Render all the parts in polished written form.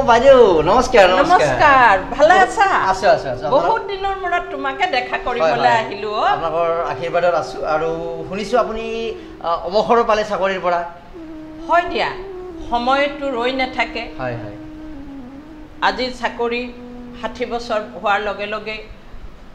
বাইদেউ নমস্কাৰ নমস্কাৰ ভালে আছা আছো আছো আছো বহুত দিনৰ মূৰত তোমাকে দেখা কৰিবলৈ আহিলো আপোনালোকৰ আশীৰ্বাদত আছো আৰু শুনিছো আপুনি অৱসৰ পালে চাকৰিৰ পৰা হয় দিয়া সময়টো ৰৈ নাথাকে হয় হয় আজি চাকৰি 60 বছৰ হোৱাৰ লগে লগে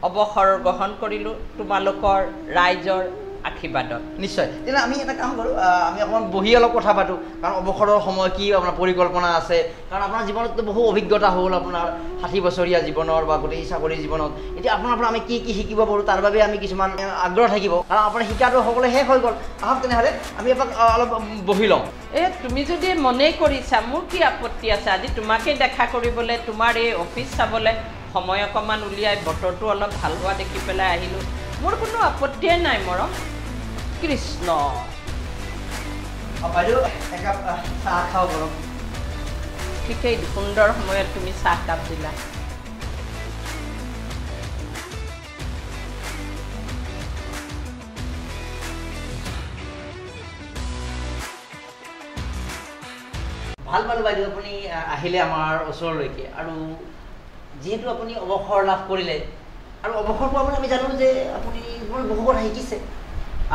অৱসৰ গ্ৰহণ কৰিলো তোমালোকৰ ৰাইজৰ আশীৰ্বাদত নিশ্চয় তেনে আমি এটা কাম কৰো আমি অকমান বহি অলপ কথা পাতো কাৰণ অৱসৰৰ সময় কি আপোনাৰ পৰিকল্পনা আছে কাৰণ আপোনাৰ জীৱনত বহু অভিজ্ঞতা হ'ল আপোনাৰ 60 বছৰীয়া জীৱনৰ বা গোটেই চাকৰি জীৱনত এতিয়া আপোনাৰ পৰা আমি কি কি শিকিব পাৰো তাৰ বাবে আমি কিছুমান আগ্ৰহ থাকিব কাৰণ আপোনাৰ শিকাটো সকলো শেষ হৈ গ'ল আহক তেনেহ'লে আমি এপাক অলপ বহি লওঁ তুমি যদি মনে কৰিছা মোৰ কি আপত্তি আছে আজি তোমাকে দেখা কৰিবলৈ তোমাৰ এই অফিচ চাবলৈ সময় অকমান উলিয়াই বতৰটো অলপ ভাল হোৱা দেখি পেলাই আহিলো মোৰ কোনো আপত্তিয়ে নাই মৰম কৃষ্ণ বাইদেউ একাপ চাহ খাওঁ বৰং ঠিকেই সুন্দৰ সময়ত তুমি চাহ কাপ দিলা ভাল পালো বাইদেউ আপুনি আহিলে আমাৰ ওচৰলৈকে আৰু যেহেতু আপুনি অৱসৰ লাভ কৰিলে আৰু অৱসৰ পোৱা মানে আমি জানো যে আপুনি বহু কথা শিকিছে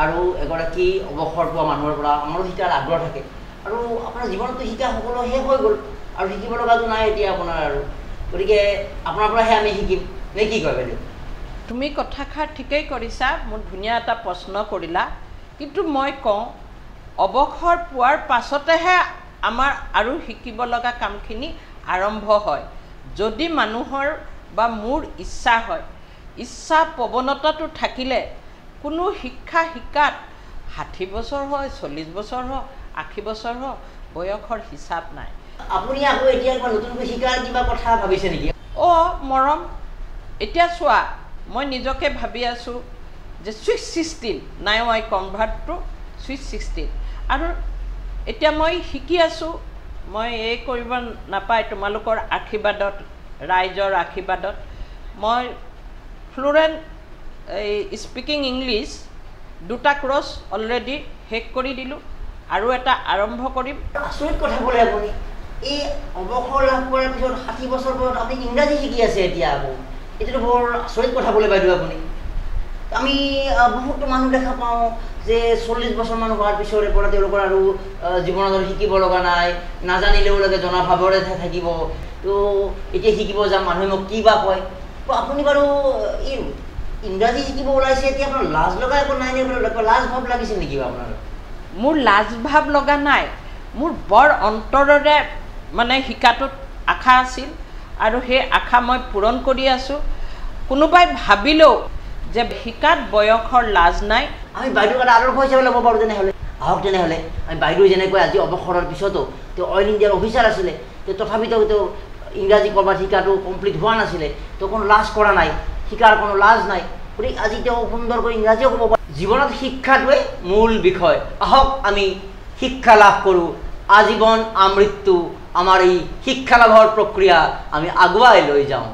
আৰু এগৰাকী অৱসৰ পোৱা মানুহৰ পৰা আমাৰো শিকাৰ আগ্ৰহ থাকে আৰু আপোনাৰ জীৱনতো শিকা সকলো শেষ হৈ গ'ল আৰু শিকিব লগাটো নাই এতিয়া আপোনাৰ আৰু গতিকে আপোনাৰ পৰাহে আমি শিকিম নে কি কয় বাইদেউ তুমি কথাষাৰ ঠিকেই কৰিছা মোৰ ধুনীয়া এটা প্ৰশ্ন কৰিলা কিন্তু মই কওঁ অৱসৰ পোৱাৰ পাছতেহে আমাৰ আৰু শিকিব লগা কামখিনি আৰম্ভ হয় যদি মানুহৰ বা মোৰ ইচ্ছা হয় ইচ্ছা প্ৰৱণতাটো থাকিলে কোনো শিক্ষা শিকাত 60 বছৰ হয় 40 বছৰ হয় 80 বছৰ হয় বয়সৰ হিচাপ নাই আপুনি আকৌ এতিয়া নতুনকৈ শিকাৰ কিবা কথা ভাবিছে নেকি মৰম এতিয়া চোৱা মই নিজকে ভাবি আছো যে switch 16 now I convert to switch 16 আৰু এতিয়া মই শিকি আছো মই এই কৰিব নাপায় তোমালোকৰ আশীৰ্বাদত ৰাইজৰ আশীৰ্বাদত মই ফ্লুৰেণ্ট স্পিকিং ইংলিছ দুটা কোৰ্চ অলৰেডি শেষ কৰি দিলোঁ আৰু এটা আৰম্ভ কৰিম আচৰিত কথা ক'লে আপুনি এই অৱসৰ লাভ কৰাৰ পিছত 60 বছৰ বয়সত আপুনি ইংৰাজী শিকি আছে এতিয়া আকৌ এইটোতো বৰ আচৰিত কথা ক'লে বাইদেউ আপুনি আমি বহুতো মানুহ দেখা পাওঁ যে 40 বছৰমান হোৱাৰ পিছৰে পৰা তেওঁলোকৰ আৰু জীৱনত শিকিব লগা নাই নাজানিলেও লাগে জনা ভাৱৰে থাকিব তো এতিয়া শিকিব যাম মানুহে মোক কি বা কয় তো আপুনি বাৰু এই ইংৰাজী শিকিব ওলাইছে এতিয়া আপোনাৰ লাজ লগা একো নাই নে লাজ ভাৱ লাগিছে নেকি আপোনাৰ মোৰ লাজ ভাৱ লগা নাই মোৰ বৰ অন্তৰেৰে মানে শিকাটোত আশা আছিল আৰু সেই আশা মই পূৰণ কৰি আছোঁ কোনোবাই ভাবিলেও যে শিকাত বয়সৰ লাজ নাই আমি বাইদেউ এটা আদৰ্শ হিচাপে ল'ব পাৰোঁ তেনেহ'লে আহক তেনেহ'লে আমি বাইদেউ যেনেকৈ আজি অৱসৰৰ পিছতো তেওঁ অইল ইণ্ডিয়াৰ অফিচাৰ আছিলে তেওঁ তথাপিতো তেওঁ ইংৰাজী ক'ৰবাত শিকাটো কমপ্লিট হোৱা নাছিলে তেওঁ কোনো লাজ কৰা নাই শিকাৰ কোনো লাজ নাই গতিকে আজি তেওঁ সুন্দৰকৈ ইংৰাজীও ক'ব পাৰে জীৱনত শিক্ষাটোৱে মূল বিষয় আহক আমি শিক্ষা লাভ কৰোঁ আজীৱন আমৃত্যু আমাৰ এই শিক্ষা লাভৰ প্ৰক্ৰিয়া আমি আগুৱাই লৈ যাওঁ